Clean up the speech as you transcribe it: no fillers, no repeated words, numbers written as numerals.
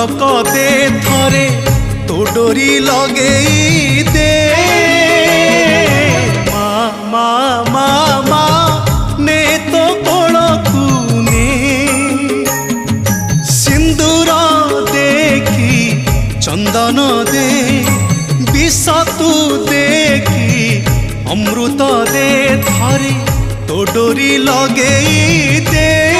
झलक दे थरे तो डोरी लगेई दे मा मा मा मा ने तो कोलकु ने सिंदूर देखी चंदन दे विष तू देखी अमृत दे थरे तो डोरी लगेई दे।